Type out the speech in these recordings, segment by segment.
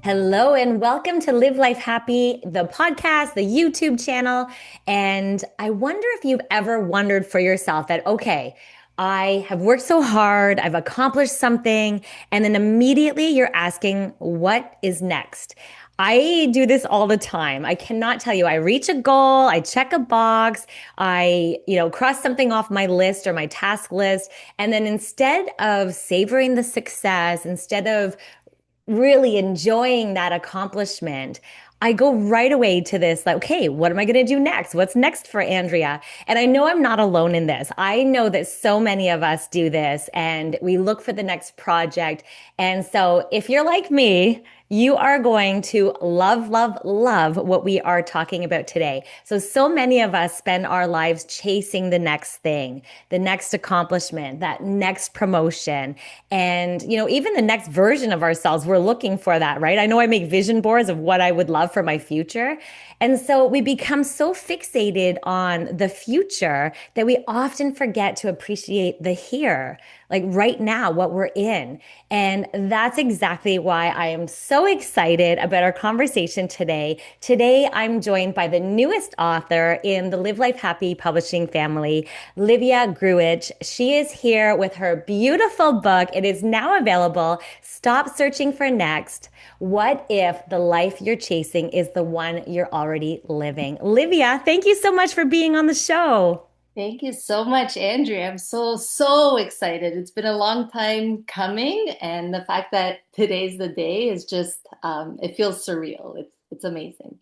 Hello and welcome to Live Life Happy, the podcast, the YouTube channel. And I wonder if you've ever wondered for yourself that, okay, I have worked so hard, I've accomplished something, and then immediately you're asking, what is next? I do this all the time. I cannot tell you. I reach a goal, I check a box, cross something off my list or my task list. And then instead of savoring the success, instead of really enjoying that accomplishment, I go right away to this, like, okay, what am I going to do next? What's next for Andrea? And I know I'm not alone in this. I know that so many of us do this and we look for the next project. And so if you're like me, you are going to love, love, love what we are talking about today. So many of us spend our lives chasing the next thing, the next accomplishment, that next promotion. And, even the next version of ourselves, we're looking for that, right? I know I make vision boards of what I would love for my future. And so we become so fixated on the future that we often forget to appreciate the here, like right now, what we're in. And that's exactly why I am so excited about our conversation today. Today, I'm joined by the newest author in the Live Life Happy publishing family, Livia Grujich. She is here with her beautiful book. It is now available. Stop Searching for Next. What if the life you're chasing is the one you're already living? Livia, thank you so much for being on the show. Thank you so much, Andrea. I'm so excited. It's been a long time coming, and the fact that today's the day is just it feels surreal. It's amazing.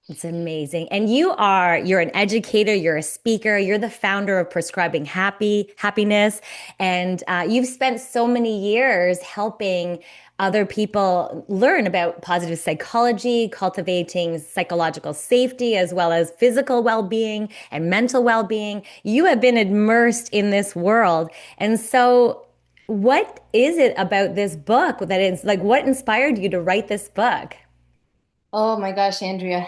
It's amazing. And you're an educator, you're a speaker, you're the founder of Prescribing Happiness. And you've spent so many years helping other people learn about positive psychology, cultivating psychological safety, as well as physical well-being and mental well-being. You have been immersed in this world. And so what is it about this book that is like, what inspired you to write this book? Oh my gosh, Andrea,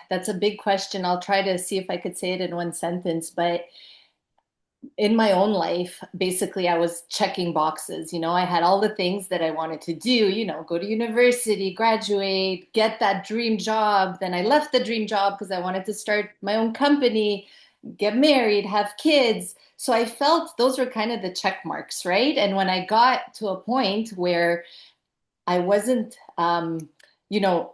that's a big question. I'll try to see if I could say it in one sentence, but in my own life, basically, I was checking boxes. I had all the things that I wanted to do, go to university, graduate, get that dream job. Then I left the dream job because I wanted to start my own company, get married, have kids. So I felt those were kind of the check marks, right? And when I got to a point where I wasn't, you know,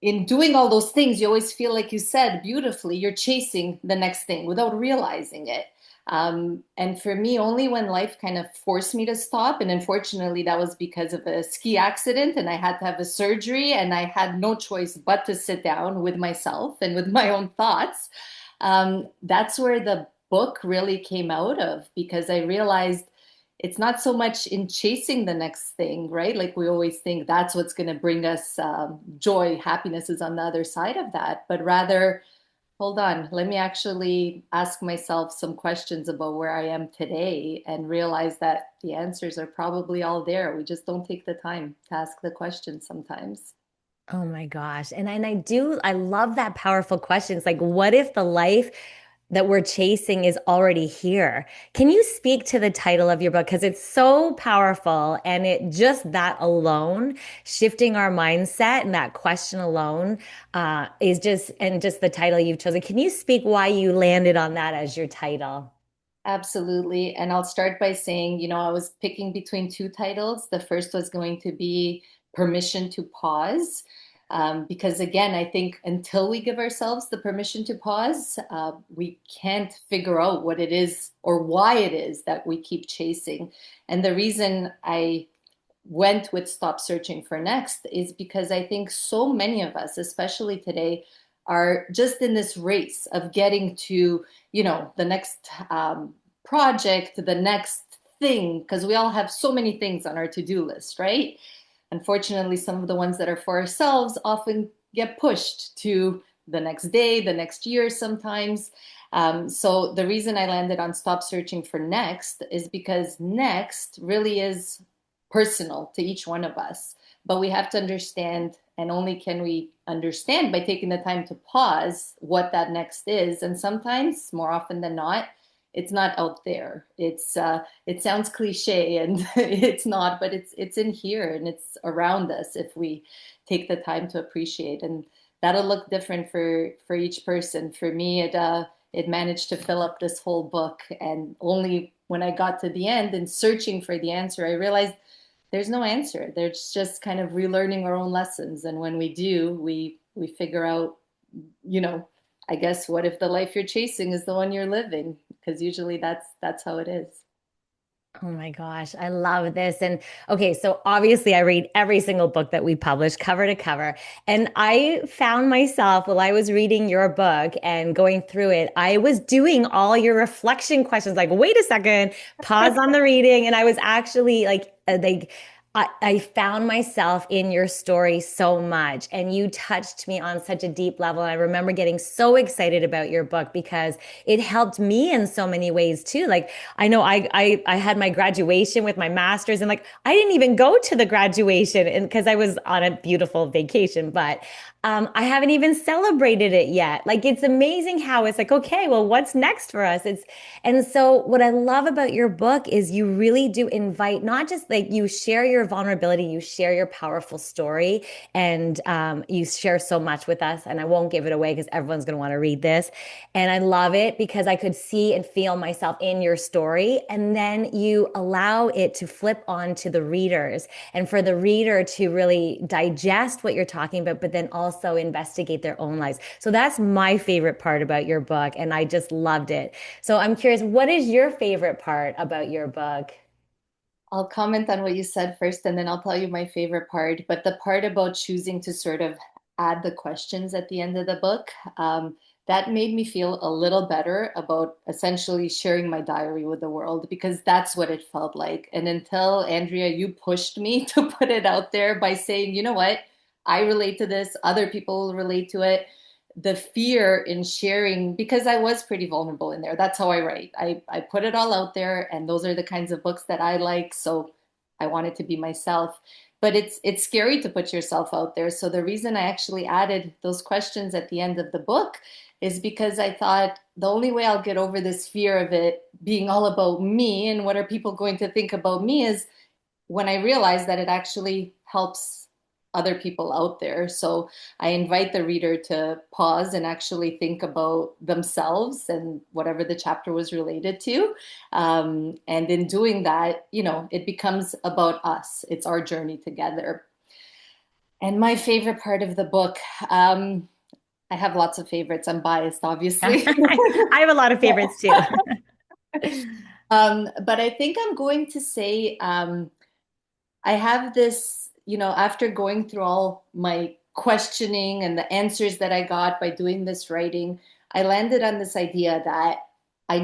in doing all those things, you always feel like you said beautifully, you're chasing the next thing without realizing it. And for me, only when life kind of forced me to stop, and unfortunately, that was because of a ski accident, and I had to have a surgery, and I had no choice but to sit down with myself and with my own thoughts. That's where the book really came out of because I realized it's not so much in chasing the next thing, right? Like we always think that's what's going to bring us joy, happiness is on the other side of that, but rather, hold on, let me actually ask myself some questions about where I am today and realize that the answers are probably all there. We just don't take the time to ask the questions sometimes. Oh my gosh. I love that powerful question. It's like, what if the life that we're chasing is already here? Can you speak to the title of your book? Because it's so powerful and it just that alone, shifting our mindset and that question alone, and just the title you've chosen. Can you speak why you landed on that as your title? Absolutely. And I'll start by saying, I was picking between two titles. The first was going to be Permission to Pause. Because again, I think until we give ourselves the permission to pause, we can't figure out what it is or why it is that we keep chasing. And the reason I went with Stop Searching for Next is because I think so many of us, especially today, are just in this race of getting to, the next project, the next thing, because we all have so many things on our to-do list, right? Unfortunately, some of the ones that are for ourselves often get pushed to the next day, the next year sometimes. So the reason I landed on Stop Searching for Next is because next really is personal to each one of us. But we have to understand, and only can we understand by taking the time to pause what that next is. And sometimes, more often than not, it's not out there. It sounds cliche and it's not, but it's in here and it's around us if we take the time to appreciate. And that'll look different for each person. For me, it managed to fill up this whole book, and only when I got to the end and searching for the answer, I realized there's no answer. There's just kind of relearning our own lessons. And when we do, we figure out, you know, I guess what if the life you're chasing is the one you're living? Because usually that's how it is. Oh my gosh, I love this. And okay, so obviously I read every single book that we publish cover to cover. And I found myself while I was reading your book and going through it, I was doing all your reflection questions like, wait a second, pause on the reading. And I was actually like, I found myself in your story so much, and you touched me on such a deep level. And I remember getting so excited about your book because it helped me in so many ways too. Like I know I had my graduation with my master's, and like I didn't even go to the graduation and because I was on a beautiful vacation, but I haven't even celebrated it yet. Like it's amazing how it's like, okay, well, what's next for us? It's and so what I love about your book is you really do invite not just like you share your vulnerability, you share your powerful story, and you share so much with us. And I won't give it away because everyone's going to want to read this. And I love it because I could see and feel myself in your story. And then you allow it to flip on to the readers and for the reader to really digest what you're talking about, but then also investigate their own lives. So that's my favorite part about your book. And I just loved it. So I'm curious, what is your favorite part about your book? I'll comment on what you said first, and then I'll tell you my favorite part. But the part about choosing to sort of add the questions at the end of the book, that made me feel a little better about essentially sharing my diary with the world, because that's what it felt like. And until Andrea, you pushed me to put it out there by saying, you know what, I relate to this, other people relate to it, the fear in sharing, because I was pretty vulnerable in there. That's how I write. I put it all out there, and those are the kinds of books that I like. So I wanted to be myself. But it's scary to put yourself out there. So the reason I actually added those questions at the end of the book is because I thought the only way I'll get over this fear of it being all about me and what are people going to think about me is when I realized that it actually helps other people out there. So I invite the reader to pause and actually think about themselves and whatever the chapter was related to. And in doing that, you know, it becomes about us. It's our journey together. And my favorite part of the book, I have lots of favorites. I'm biased, obviously. I have a lot of favorites too. But I think I'm going to say I have this, you know, after going through all my questioning and the answers that I got by doing this writing, I landed on this idea that I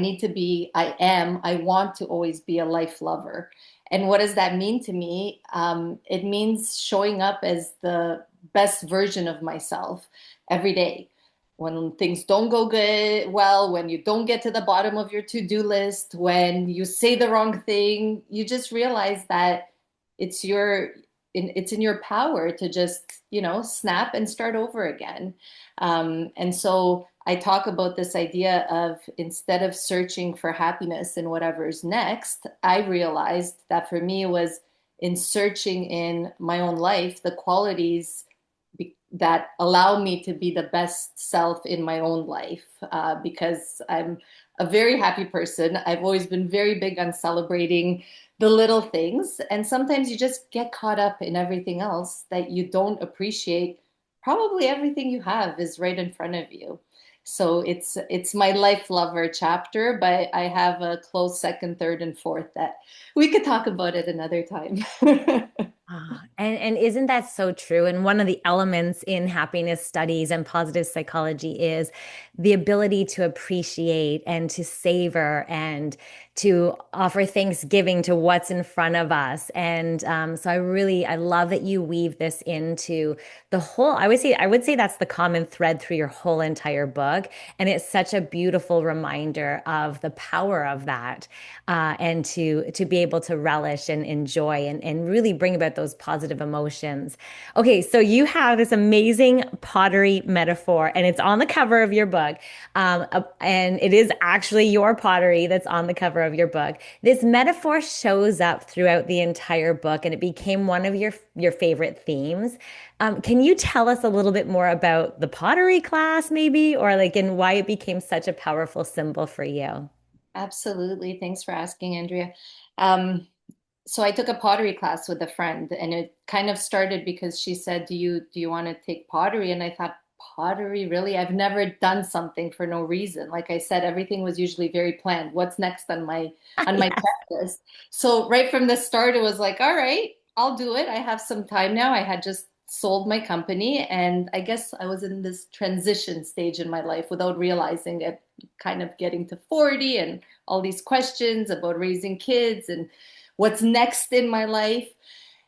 want to always be a life lover. And what does that mean to me? It means showing up as the best version of myself every day. When things don't go well, when you don't get to the bottom of your to-do list, when you say the wrong thing, you just realize that it's your it's in your power to just, you know, snap and start over again. And so I talk about this idea of instead of searching for happiness in whatever's next, I realized that for me it was in searching in my own life the qualities that allow me to be the best self in my own life, because I'm a very happy person. I've always been very big on celebrating the little things. And sometimes you just get caught up in everything else that you don't appreciate. Probably everything you have is right in front of you. So it's my life lover chapter, but I have a close second, third, and fourth that we could talk about at another time. And isn't that so true? And one of the elements in happiness studies and positive psychology is the ability to appreciate and to savor and to offer thanksgiving to what's in front of us. And so I love that you weave this into the whole. I would say that's the common thread through your whole entire book, and it's such a beautiful reminder of the power of that, and to be able to relish and enjoy and really bring about those positive emotions. Okay, so you have this amazing pottery metaphor, and it's on the cover of your book. And it is actually your pottery that's on the cover of your book. This metaphor shows up throughout the entire book, and it became one of your favorite themes. Can you tell us a little bit more about the pottery class, maybe, or like, and why it became such a powerful symbol for you? Absolutely. Thanks for asking, Andrea. Um, so I took a pottery class with a friend, and it kind of started because she said, "Do you want to take pottery?" And I thought, "Pottery, really? I've never done something for no reason." Like I said, everything was usually very planned. What's next on my Yes. checklist? So right from the start, it was like, "All right, I'll do it. I have some time now." I had just sold my company, and I guess I was in this transition stage in my life without realizing it, kind of getting to 40 and all these questions about raising kids and what's next in my life.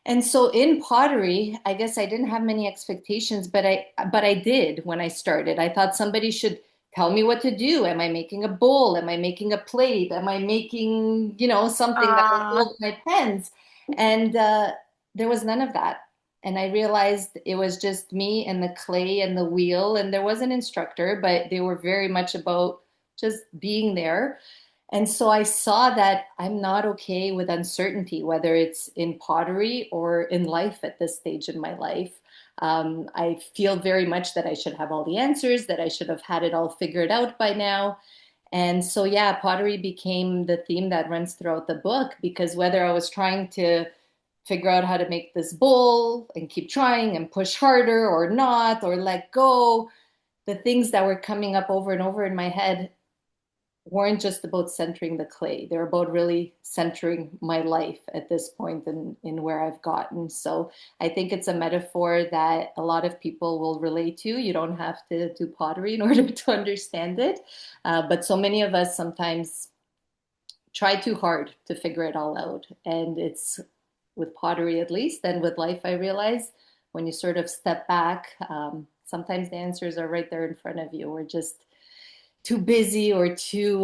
And so in pottery, I guess I didn't have many expectations, but I did when I started. I thought somebody should tell me what to do. Am I making a bowl? Am I making a plate? Am I making, something that will Ah. hold my pens? And there was none of that. And I realized it was just me and the clay and the wheel, and there was an instructor, but they were very much about just being there. And so I saw that I'm not okay with uncertainty, whether it's in pottery or in life at this stage in my life. I feel very much that I should have all the answers, that I should have had it all figured out by now. And so, yeah, pottery became the theme that runs throughout the book because whether I was trying to figure out how to make this bowl and keep trying and push harder or not, or let go, the things that were coming up over and over in my head weren't just about centering the clay. They're about really centering my life at this point in where I've gotten. So I think it's a metaphor that a lot of people will relate to. You don't have to do pottery in order to understand it. But so many of us sometimes try too hard to figure it all out. And it's with pottery at least, and with life, I realize when you sort of step back, sometimes the answers are right there in front of you. We're just too busy or too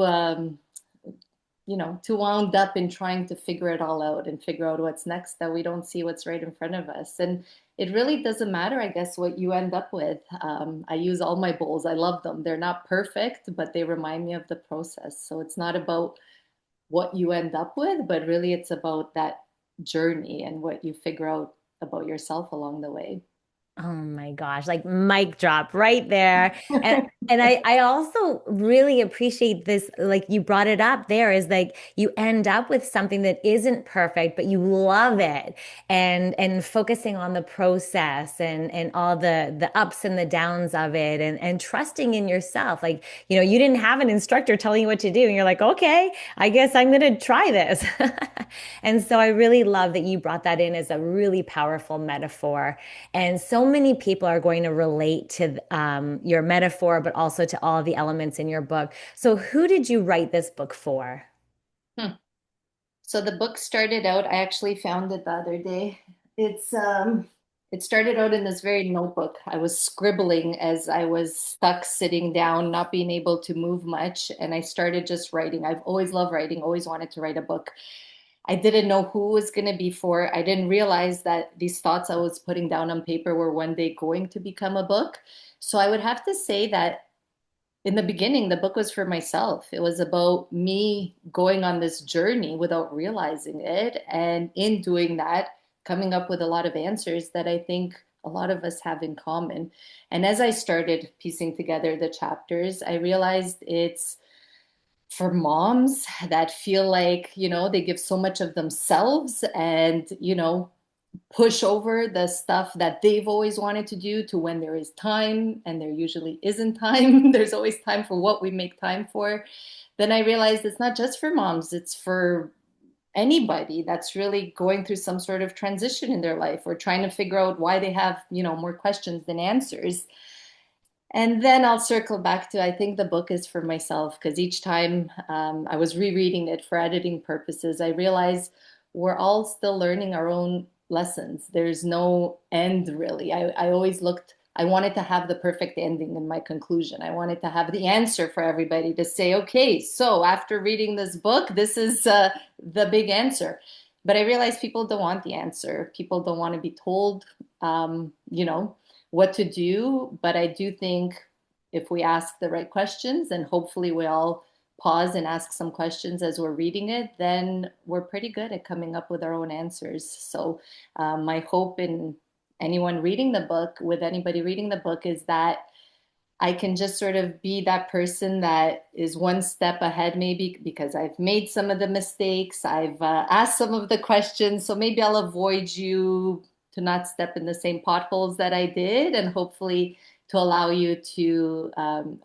wound up in trying to figure it all out and figure out what's next that we don't see what's right in front of us. And it really doesn't matter, I guess, what you end up with. I use all my bowls. I love them. They're not perfect, but they remind me of the process. So it's not about what you end up with, but really it's about that journey and what you figure out about yourself along the way. Oh my gosh, like mic drop right there. And I also really appreciate this, like you brought it up there, is like you end up with something that isn't perfect, but you love it. And focusing on the process and all the ups and the downs of it and trusting in yourself. Like, you didn't have an instructor telling you what to do, and you're like, okay, I guess I'm gonna try this. And so I really love that you brought that in as a really powerful metaphor. And so many people are going to relate to your metaphor, but also to all the elements in your book. So, who did you write this book for? Hmm. So the book started out, I actually found it the other day. It started out in this very notebook. I was scribbling as I was stuck sitting down, not being able to move much, and I started just writing. I've always loved writing, always wanted to write a book. I didn't know who it was going to be for. I didn't realize that these thoughts I was putting down on paper were one day going to become a book. So I would have to say that in the beginning, the book was for myself. It was about me going on this journey without realizing it. And in doing that, coming up with a lot of answers that I think a lot of us have in common. And as I started piecing together the chapters, I realized it's for moms that feel like, they give so much of themselves and, push over the stuff that they've always wanted to do to when there is time, and there usually isn't time. There's always time for what we make time for. Then I realized it's not just for moms, it's for anybody that's really going through some sort of transition in their life or trying to figure out why they have, more questions than answers. And then I'll circle back to I think the book is for myself because each time I was rereading it for editing purposes, I realized we're all still learning our own lessons. There's no end really. I always looked, I wanted to have the perfect ending in my conclusion. I wanted to have the answer for everybody to say, okay, so after reading this book, this is the big answer. But I realize people don't want the answer. People don't want to be told, what to do. But I do think if we ask the right questions, and hopefully we all pause and ask some questions as we're reading it, then we're pretty good at coming up with our own answers. So, my hope in anyone reading the book, with anybody reading the book, is that I can just sort of be that person that is one step ahead, maybe because I've made some of the mistakes, I've asked some of the questions. So maybe I'll avoid you to not step in the same potholes that I did, and hopefully to allow you to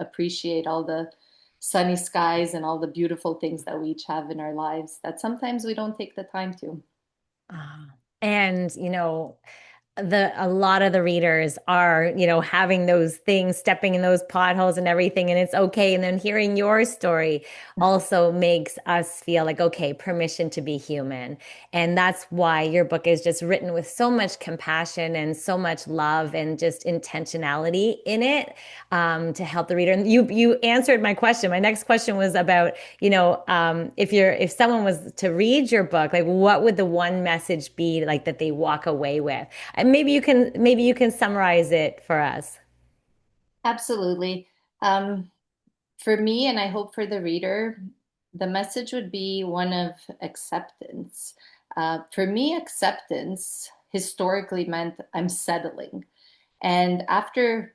appreciate all the sunny skies and all the beautiful things that we each have in our lives that sometimes we don't take the time to. Ah. And, a lot of the readers are, having those things, stepping in those potholes and everything, and it's okay. And then hearing your story also makes us feel like, okay, permission to be human. And that's why your book is just written with so much compassion and so much love and just intentionality in it, to help the reader. And you answered my question. My next question was about, if someone was to read your book, like what would the one message be like that they walk away with? And maybe you can summarize it for us. Absolutely. Um, For me, and I hope for the reader, the message would be one of acceptance. For me, acceptance historically meant I'm settling. And after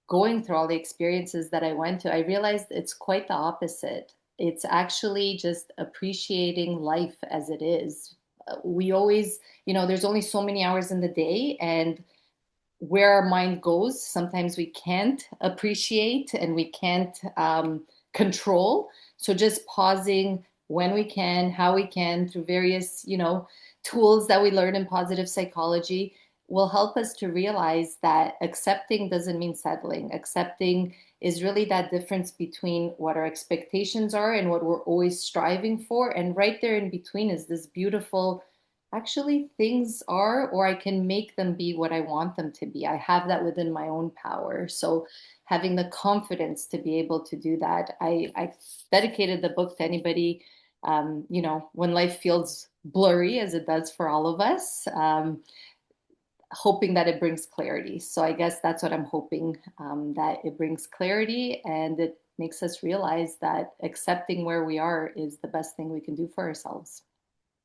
going through all the experiences that I went to, I realized it's quite the opposite. It's actually just appreciating life as it is. We always, there's only so many hours in the day, and where our mind goes, sometimes we can't appreciate and we can't control. So just pausing when we can, how we can, through various, tools that we learn in positive psychology will help us to realize that accepting doesn't mean settling. Accepting is really that difference between what our expectations are and what we're always striving for. And right there in between is this beautiful, actually things are, or I can make them be what I want them to be. I have that within my own power. So having the confidence to be able to do that, I dedicated the book to anybody, when life feels blurry as it does for all of us, hoping that it brings clarity. So I guess that's what I'm hoping, that it brings clarity and it makes us realize that accepting where we are is the best thing we can do for ourselves.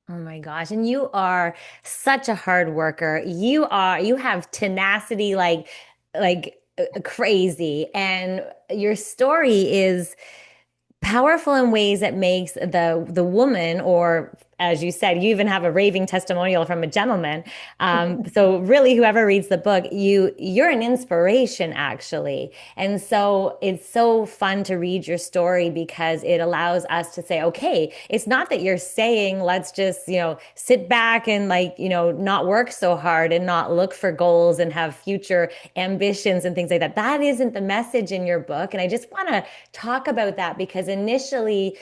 Oh my gosh. And you are such a hard worker. You have tenacity like crazy. And your story is powerful in ways that makes the woman, or as you said, you even have a raving testimonial from a gentleman. So really, whoever reads the book, you're an inspiration, actually. And so it's so fun to read your story because it allows us to say, okay, it's not that you're saying let's just sit back and not work so hard and not look for goals and have future ambitions and things like that. That isn't the message in your book. And I just want to talk about that because initially,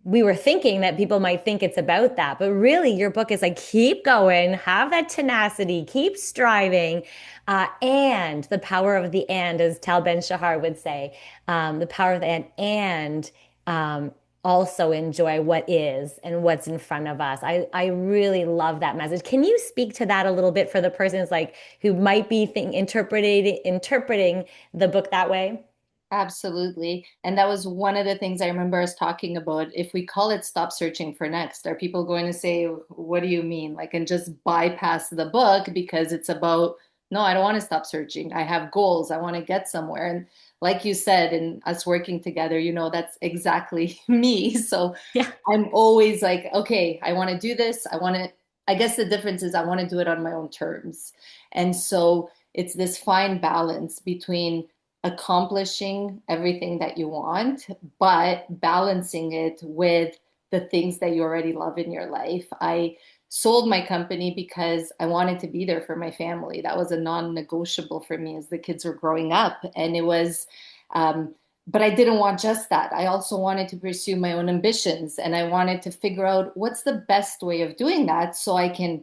we were thinking that people might think it's about that, but really your book is like, keep going, have that tenacity, keep striving, and the power of the and, as Tal Ben Shahar would say, the power of the and also enjoy what is and what's in front of us. I really love that message. Can you speak to that a little bit for the persons like who might be interpreting the book that way? Absolutely. And that was one of the things I remember us talking about. If we call it Stop Searching for Next, are people going to say, what do you mean? Like, and just bypass the book because it's about, no, I don't want to stop searching. I have goals. I want to get somewhere. And like you said, and us working together, that's exactly me. So Yeah. I'm always like, okay, I want to do this. I guess the difference is I want to do it on my own terms. And so it's this fine balance between accomplishing everything that you want, but balancing it with the things that you already love in your life. I sold my company because I wanted to be there for my family. That was a non-negotiable for me as the kids were growing up. And it was, but I didn't want just that. I also wanted to pursue my own ambitions and I wanted to figure out what's the best way of doing that so I can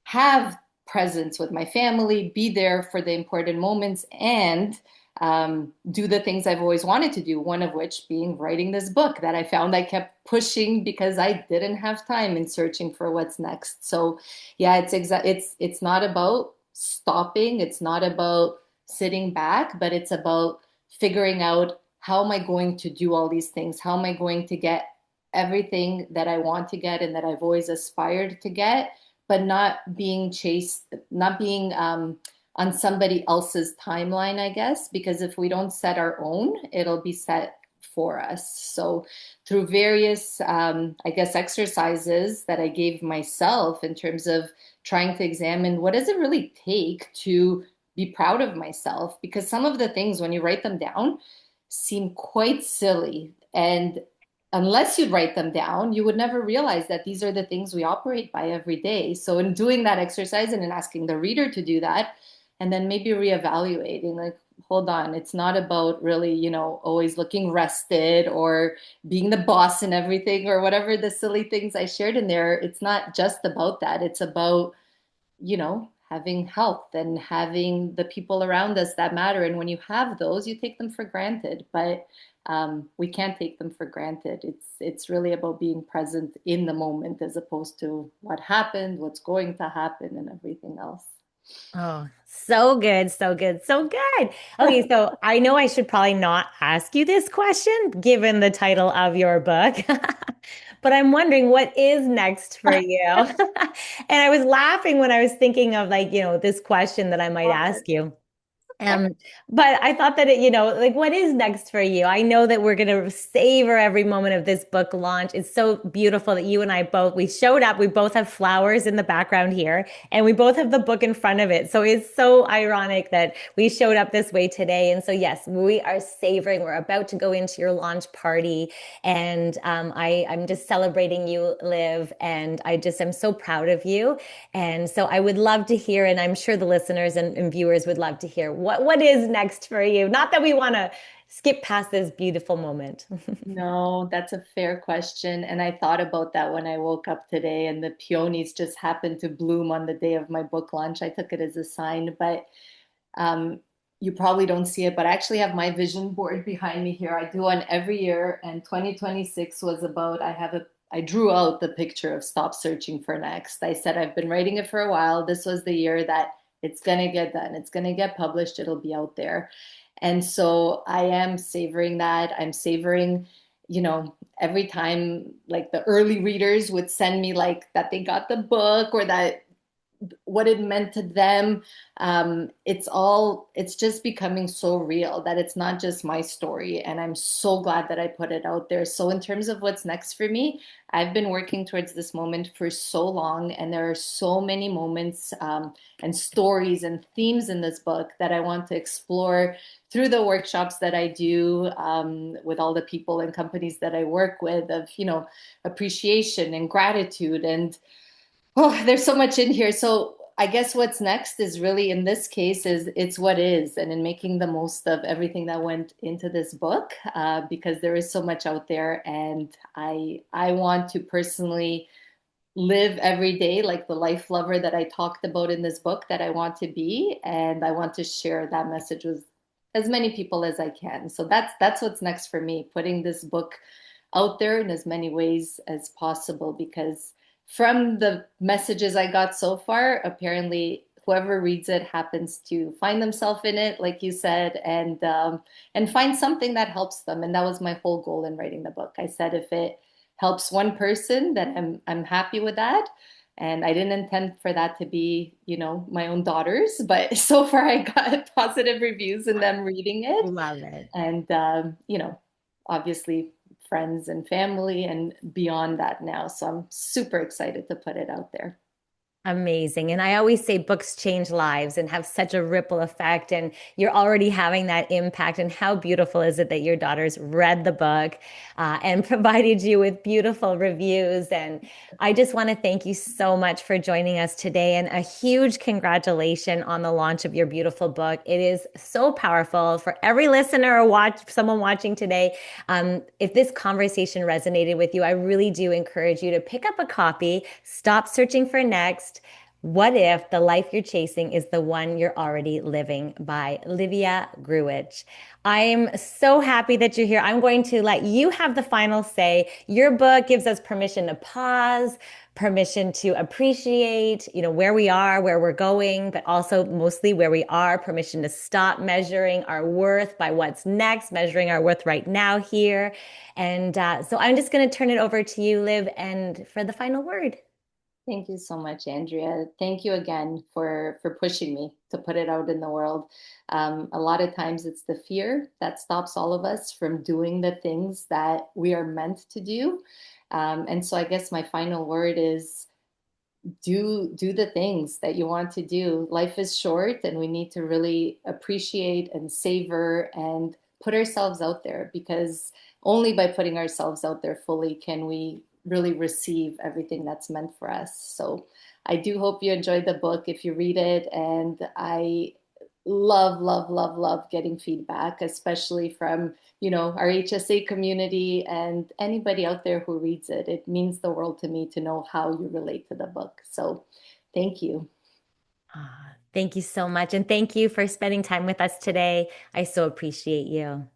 have presence with my family, be there for the important moments, and do the things I've always wanted to do, one of which being writing this book that I found I kept pushing because I didn't have time in searching for what's next. So yeah, it's not about stopping, it's not about sitting back, but it's about figuring out how am I going to do all these things? How am I going to get everything that I want to get and that I've always aspired to get, but not being chased, not being on somebody else's timeline, I guess, because if we don't set our own, it'll be set for us. So, through various, I guess, exercises that I gave myself in terms of trying to examine what does it really take to be proud of myself, because some of the things, when you write them down, seem quite silly. And unless you write them down, you would never realize that these are the things we operate by every day. So, in doing that exercise and in asking the reader to do that, and then maybe reevaluating, like, hold on, it's not about really, always looking rested or being the boss and everything or whatever the silly things I shared in there. It's not just about that. It's about having health and having the people around us that matter. And when you have those, you take them for granted. But we can't take them for granted. It's really about being present in the moment as opposed to what happened, what's going to happen, and everything else. Oh, so good, so good, so good. Okay, so I know I should probably not ask you this question given the title of your book, but I'm wondering what is next for you? And I was laughing when I was thinking of like, this question that I might ask you. Um, but I thought that like what is next for you? I know that we're gonna savor every moment of this book launch. It's so beautiful that you and I both we showed up. We both have flowers in the background here, and we both have the book in front of it. So it's so ironic that we showed up this way today. And so yes, we are savoring. We're about to go into your launch party, and I'm just celebrating you, Liv, and I just am so proud of you. And so I would love to hear, and I'm sure the listeners and viewers would love to hear what is next for you. Not that we want to skip past this beautiful moment. No, that's a fair question. And I thought about that when I woke up today, and the peonies just happened to bloom on the day of my book launch. I took it as a sign, but um, you probably don't see it, but I actually have my vision board behind me here. I do one every year, and 2026 was about, I drew out the picture of stop searching for next. I said, I've been writing it for a while. This was the year that it's going to get done. It's going to get published. It'll be out there. And so I am savoring that. I'm savoring, every time like the early readers would send me like that they got the book or that what it meant to them. It's just becoming so real that it's not just my story. And I'm so glad that I put it out there. So, in terms of what's next for me, I've been working towards this moment for so long. And there are so many moments and stories and themes in this book that I want to explore through the workshops that I do with all the people and companies that I work with of, appreciation and gratitude and oh, there's so much in here. So I guess what's next is really in this case is it's what is, and in making the most of everything that went into this book, because there is so much out there, and I want to personally live every day like the life lover that I talked about in this book that I want to be, and I want to share that message with as many people as I can. So that's what's next for me, putting this book out there in as many ways as possible because from the messages I got so far, apparently whoever reads it happens to find themselves in it, like you said, and find something that helps them. And that was my whole goal in writing the book. I said if it helps one person, then I'm happy with that. And I didn't intend for that to be, my own daughters, but so far I got positive reviews in them reading it, Love it. and obviously friends and family and beyond that now. So I'm super excited to put it out there. Amazing. And I always say books change lives and have such a ripple effect. And you're already having that impact. And how beautiful is it that your daughters read the book and provided you with beautiful reviews? And I just want to thank you so much for joining us today. And a huge congratulations on the launch of your beautiful book. It is so powerful for every listener or someone watching today. If this conversation resonated with you, I really do encourage you to pick up a copy, stop searching for next. What If the Life You're Chasing is the One You're Already Living by Livia Grujich. I'm so happy that you're here. I'm going to let you have the final say. Your book gives us permission to pause, permission to appreciate, where we are, where we're going, but also mostly where we are, permission to stop measuring our worth by what's next, measuring our worth right now here. And so I'm just going to turn it over to you, Liv, and for the final word. Thank you so much, Andrea. Thank you again for pushing me to put it out in the world. A lot of times it's the fear that stops all of us from doing the things that we are meant to do. And so I guess my final word is do the things that you want to do. Life is short and we need to really appreciate and savor and put ourselves out there, because only by putting ourselves out there fully can we really receive everything that's meant for us. So I do hope you enjoyed the book if you read it, and I love, love, love, love getting feedback, especially from, our HSA community and anybody out there who reads it. It means the world to me to know how you relate to the book. So thank you. Thank you so much. And thank you for spending time with us today. I so appreciate you.